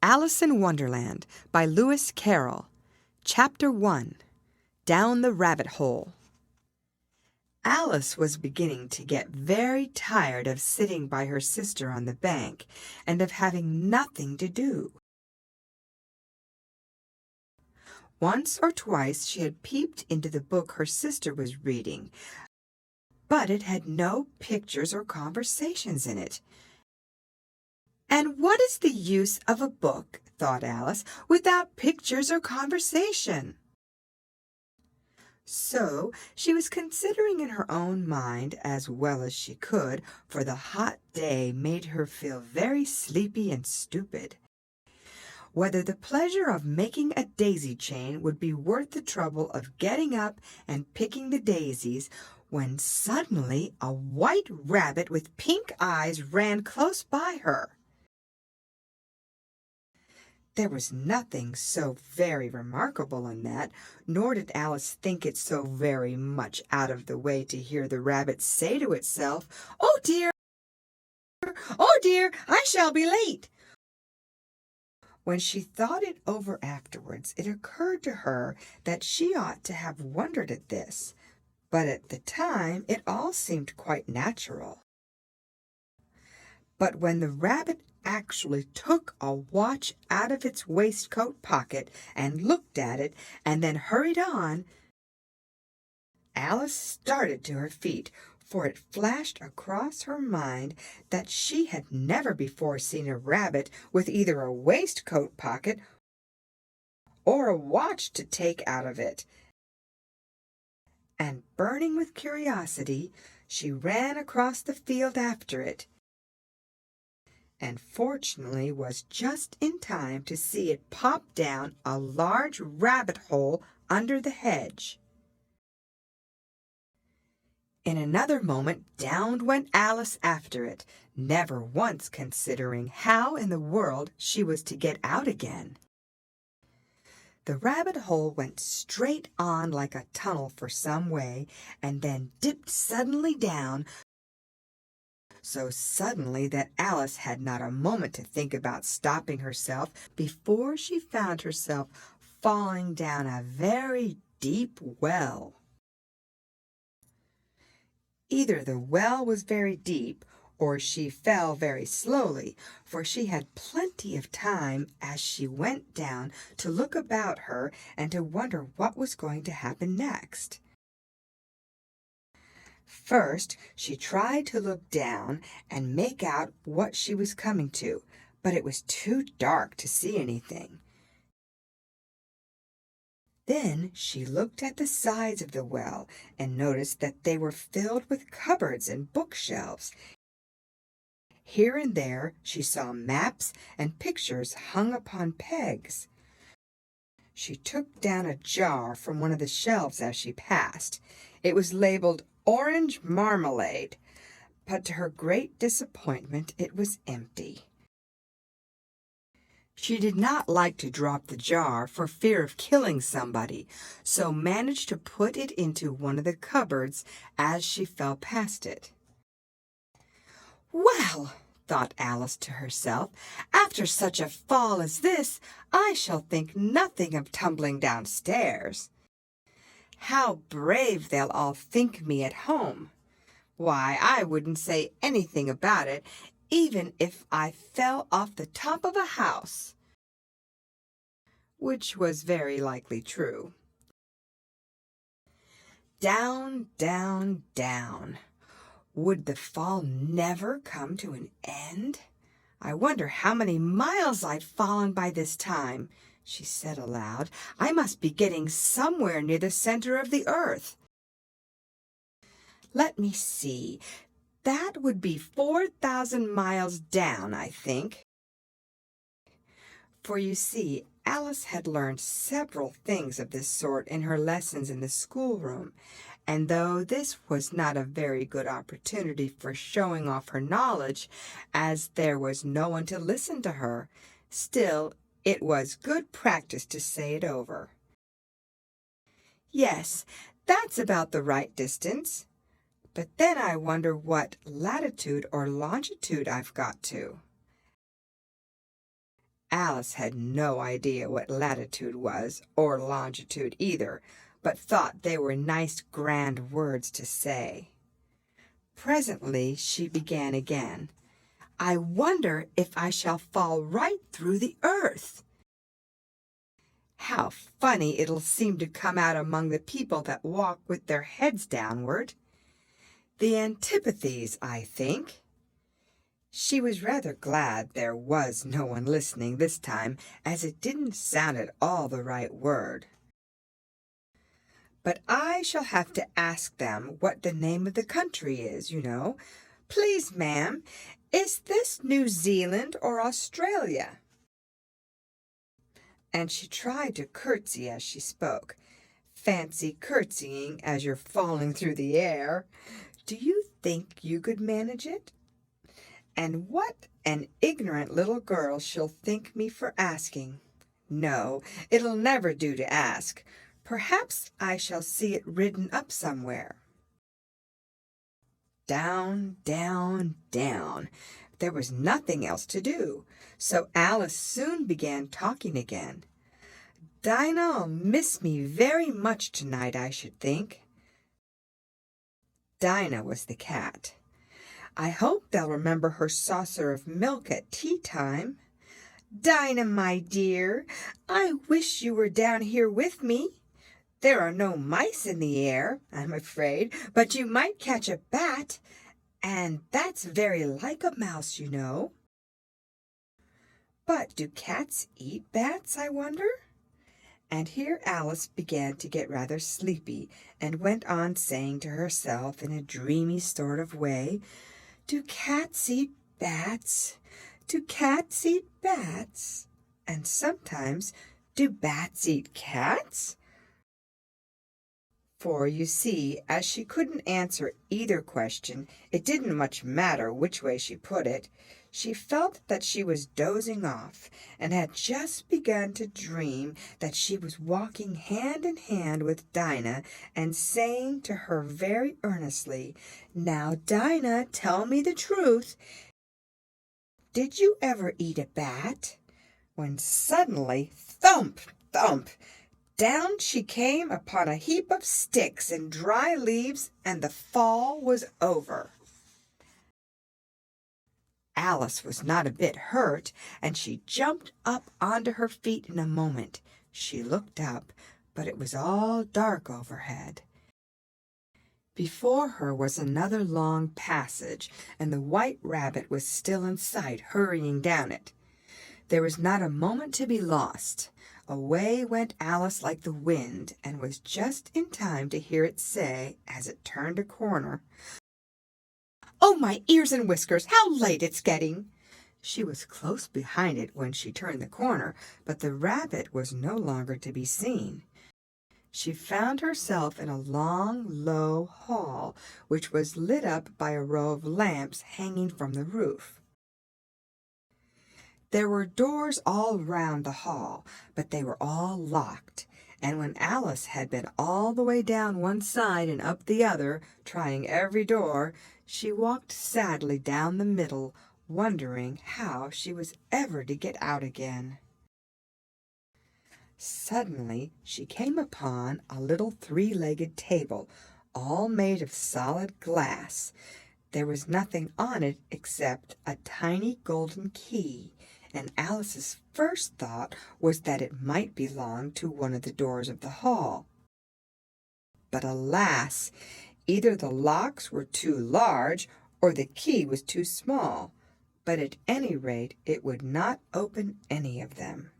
Alice in Wonderland by Lewis Carroll. Chapter 1. Down the Rabbit Hole. Alice was beginning to get very tired of sitting by her sister on the bank and of having nothing to do. Once or twice she had peeped into the book her sister was reading, but it had no pictures or conversations in it. "And what is the use of a book," thought Alice, "without pictures or conversation?" So she was considering in her own mind as well as she could, for the hot day made her feel very sleepy and stupid, whether the pleasure of making a daisy chain would be worth the trouble of getting up and picking the daisies, when suddenly a white rabbit with pink eyes ran close by her. There was nothing so very remarkable in that, nor did Alice think it so very much out of the way to hear the rabbit say to itself, "Oh dear, I shall be late." When she thought it over afterwards, it occurred to her that she ought to have wondered at this, but at the time it all seemed quite natural. But when the rabbit actually took a watch out of its waistcoat pocket and looked at it and then hurried on, Alice started to her feet, for it flashed across her mind that she had never before seen a rabbit with either a waistcoat pocket or a watch to take out of it. And burning with curiosity, she ran across the field after it, and fortunately was just in time to see it pop down a large rabbit hole under the hedge. In another moment down went Alice after it, never once considering how in the world she was to get out again. The rabbit hole went straight on like a tunnel for some way, and then dipped suddenly down, so suddenly that Alice had not a moment to think about stopping herself before she found herself falling down a very deep well. Either the well was very deep, or she fell very slowly, for she had plenty of time as she went down to look about her and to wonder what was going to happen next. First, she tried to look down and make out what she was coming to, but it was too dark to see anything. Then she looked at the sides of the well and noticed that they were filled with cupboards and bookshelves. Here and there she saw maps and pictures hung upon pegs. She took down a jar from one of the shelves as she passed. It was labeled orange marmalade, but to her great disappointment it was empty. She did not like to drop the jar for fear of killing somebody, so managed to put it into one of the cupboards as she fell past it. "Well," thought Alice to herself, "after such a fall as this, I shall think nothing of tumbling downstairs. How brave they'll all think me at home! Why, I wouldn't say anything about it, even if I fell off the top of a house," which was very likely true. Down, down, down. Would the fall never come to an end? "I wonder how many miles I've fallen by this time," she said aloud. "I must be getting somewhere near the center of the earth. Let me see. That would be 4,000 miles down, I think." For you see, Alice had learned several things of this sort in her lessons in the schoolroom, and though this was not a very good opportunity for showing off her knowledge, as there was no one to listen to her, still it was good practice to say it over. "Yes, that's about the right distance. But then I wonder what latitude or longitude I've got to." Alice had no idea what latitude was, or longitude either, but thought they were nice grand words to say. Presently she began again. I wonder if I shall fall right through the earth. How funny it'll seem to come out among the people that walk with their heads downward. The antipathies, I think. She was rather glad there was no one listening this time, as it didn't sound at all the right word. But I shall have to ask them what the name of the country is, you know. Please, ma'am, is this New Zealand or Australia? And she tried to curtsy as she spoke. Fancy curtsying as you're falling through the air. Do you think you could manage it? And what an ignorant little girl she'll think me for asking. No, it'll never do to ask. Perhaps I shall see it written up somewhere. Down, down, down. There was nothing else to do, so Alice soon began talking again. Dinah'll miss me very much tonight, I should think. Dinah was the cat. I hope they'll remember her saucer of milk at tea time. Dinah, my dear, I wish you were down here with me. There are no mice in the air, I'm afraid, but you might catch a bat, and that's very like a mouse, you know. But do cats eat bats, I wonder? And here Alice began to get rather sleepy, and went on saying to herself in a dreamy sort of way, do cats eat bats? Do cats eat bats? And sometimes, do bats eat cats? For, you see, as she couldn't answer either question, it didn't much matter which way she put it. She felt that she was dozing off, and had just begun to dream that she was walking hand in hand with Dinah, and saying to her very earnestly, Now, Dinah, tell me the truth. Did you ever eat a bat? When suddenly, thump, thump, down she came upon a heap of sticks and dry leaves, and the fall was over. Alice was not a bit hurt, and she jumped up onto her feet in a moment. She looked up, but it was all dark overhead. Before her was another long passage, and the white rabbit was still in sight, hurrying down it. There was not a moment to be lost. Away went Alice like the wind, and was just in time to hear it say, as it turned a corner, Oh, my ears and whiskers, how late it's getting! She was close behind it when she turned the corner, but the rabbit was no longer to be seen. She found herself in a long, low hall, which was lit up by a row of lamps hanging from the roof. There were doors all round the hall, but they were all locked, and when Alice had been all the way down one side and up the other, trying every door, she walked sadly down the middle, wondering how she was ever to get out again. Suddenly she came upon a little three-legged table, all made of solid glass. There was nothing on it except a tiny golden key, and Alice's first thought was that it might belong to one of the doors of the hall. But alas! Either the locks were too large, or the key was too small, but at any rate it would not open any of them.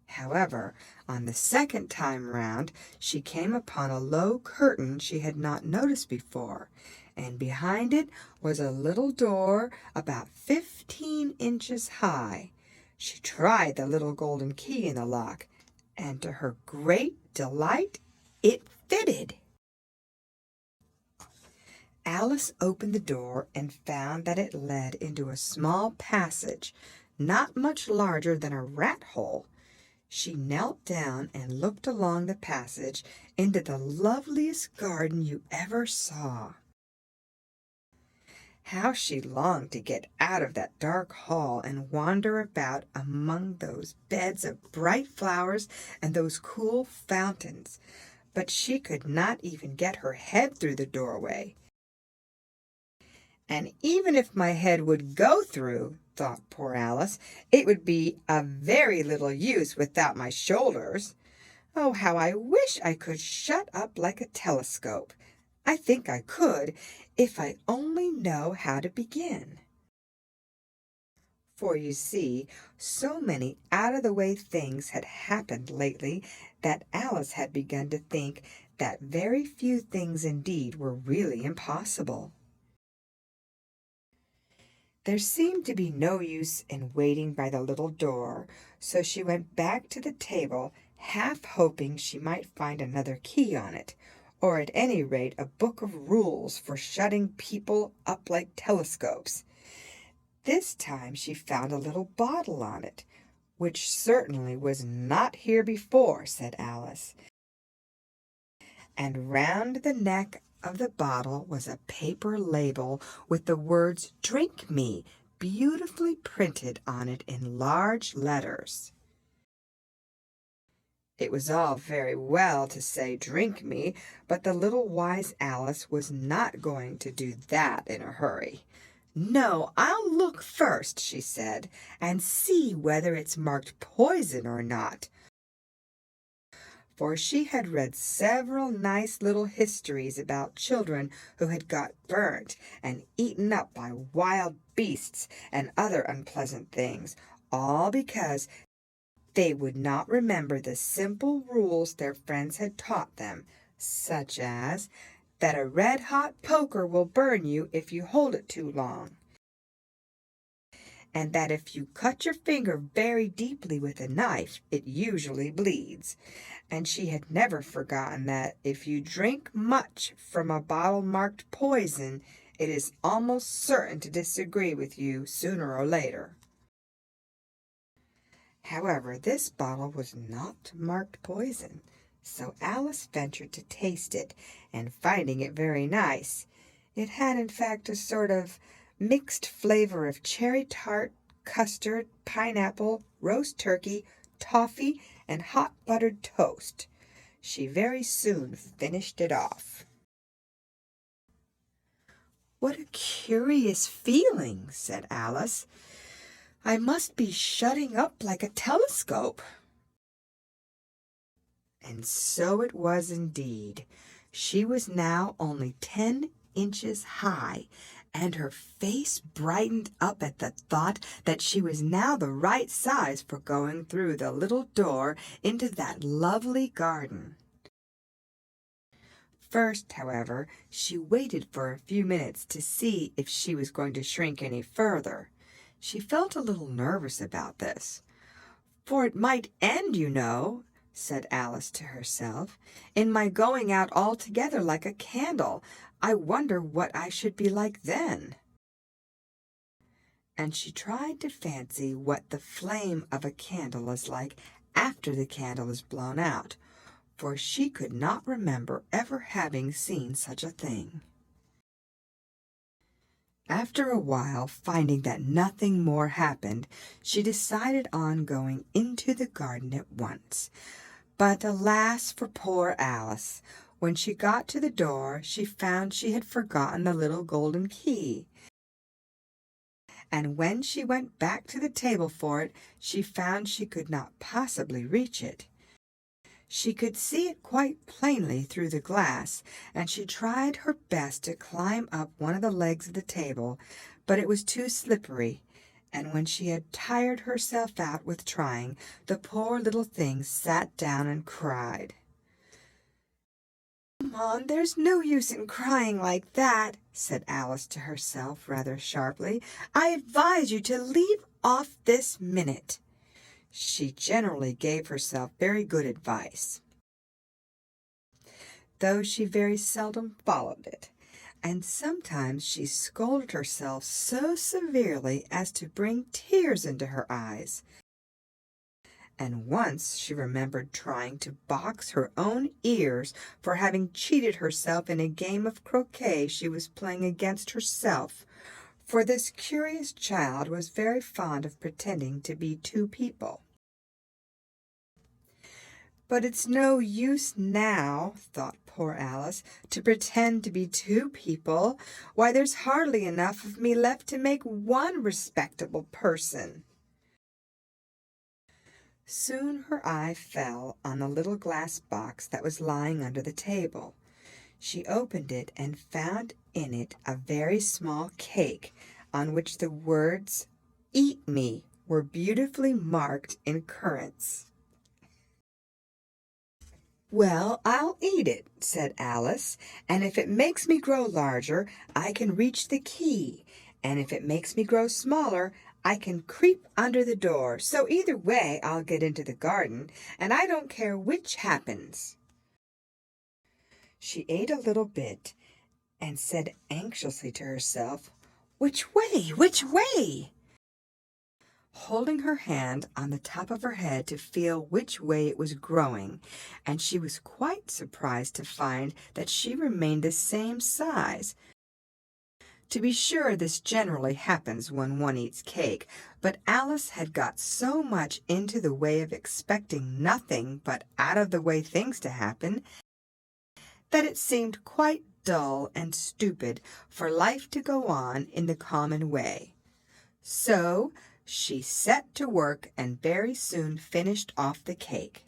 However, on the second time round, she came upon a low curtain she had not noticed before, and behind it was a little door about 15 inches high. She tried the little golden key in the lock, and to her great delight, it fitted. Alice opened the door and found that it led into a small passage, not much larger than a rat-hole. She knelt down and looked along the passage into the loveliest garden you ever saw. How she longed to get out of that dark hall and wander about among those beds of bright flowers and those cool fountains. But she could not even get her head through the doorway. And even if my head would go through, thought poor Alice, it would be of very little use without my shoulders. Oh, how I wish I could shut up like a telescope. I think I could, if I only know how to begin. For you see, so many out-of-the-way things had happened lately that Alice had begun to think that very few things indeed were really impossible. There seemed to be no use in waiting by the little door, so she went back to the table, half hoping she might find another key on it, or at any rate a book of rules for shutting people up like telescopes. This time she found a little bottle on it, which certainly was not here before, said Alice. And round the neck of the bottle was a paper label with the words "Drink Me" beautifully printed on it in large letters. It was all very well to say "Drink me," but the little wise Alice was not going to do that in a hurry. "No, I'll look first," she said, "and see whether it's marked poison or not." For she had read several nice little histories about children who had got burnt and eaten up by wild beasts and other unpleasant things, all because they would not remember the simple rules their friends had taught them, such as that a red-hot poker will burn you if you hold it too long, and that if you cut your finger very deeply with a knife, it usually bleeds. And she had never forgotten that if you drink much from a bottle marked poison, it is almost certain to disagree with you sooner or later. However, this bottle was not marked poison, so Alice ventured to taste it, and finding it very nice, it had in fact a sort of mixed flavor of cherry tart, custard, pineapple, roast turkey, toffee, and hot buttered toast. She very soon finished it off. "What a curious feeling," said Alice. "I must be shutting up like a telescope." And so it was indeed. She was now only 10 inches high, and her face brightened up at the thought that she was now the right size for going through the little door into that lovely garden. First, however, she waited for a few minutes to see if she was going to shrink any further. She felt a little nervous about this. "For it might end, you know," said Alice to herself, "in my going out altogether like a candle. I wonder what I should be like then." And she tried to fancy what the flame of a candle is like after the candle is blown out, for she could not remember ever having seen such a thing. After a while, finding that nothing more happened, she decided on going into the garden at once. But alas for poor Alice! When she got to the door, she found she had forgotten the little golden key. And when she went back to the table for it, she found she could not possibly reach it. She could see it quite plainly through the glass, and she tried her best to climb up one of the legs of the table, but it was too slippery, and when she had tired herself out with trying, the poor little thing sat down and cried. "Come on, there's no use in crying like that," said Alice to herself rather sharply. "I advise you to leave off this minute." She generally gave herself very good advice, though she very seldom followed it, and sometimes she scolded herself so severely as to bring tears into her eyes. And once she remembered trying to box her own ears for having cheated herself in a game of croquet she was playing against herself, for this curious child was very fond of pretending to be two people. But it's no use now, thought poor Alice, to pretend to be two people. Why, there's hardly enough of me left to make one respectable person. Soon her eye fell on the little glass box that was lying under the table. She opened it and found in it a very small cake on which the words, "Eat me," were beautifully marked in currants. "Well, I'll eat it," said Alice, "and if it makes me grow larger, I can reach the key, and if it makes me grow smaller, I can creep under the door. So either way I'll get into the garden, and I don't care which happens." She ate a little bit and said anxiously to herself, "Which way? Which way?" holding her hand on the top of her head to feel which way it was growing, and she was quite surprised to find that she remained the same size. To be sure, this generally happens when one eats cake, but Alice had got so much into the way of expecting nothing but out-of-the-way things to happen that it seemed quite dull and stupid for life to go on in the common way. So she set to work and very soon finished off the cake.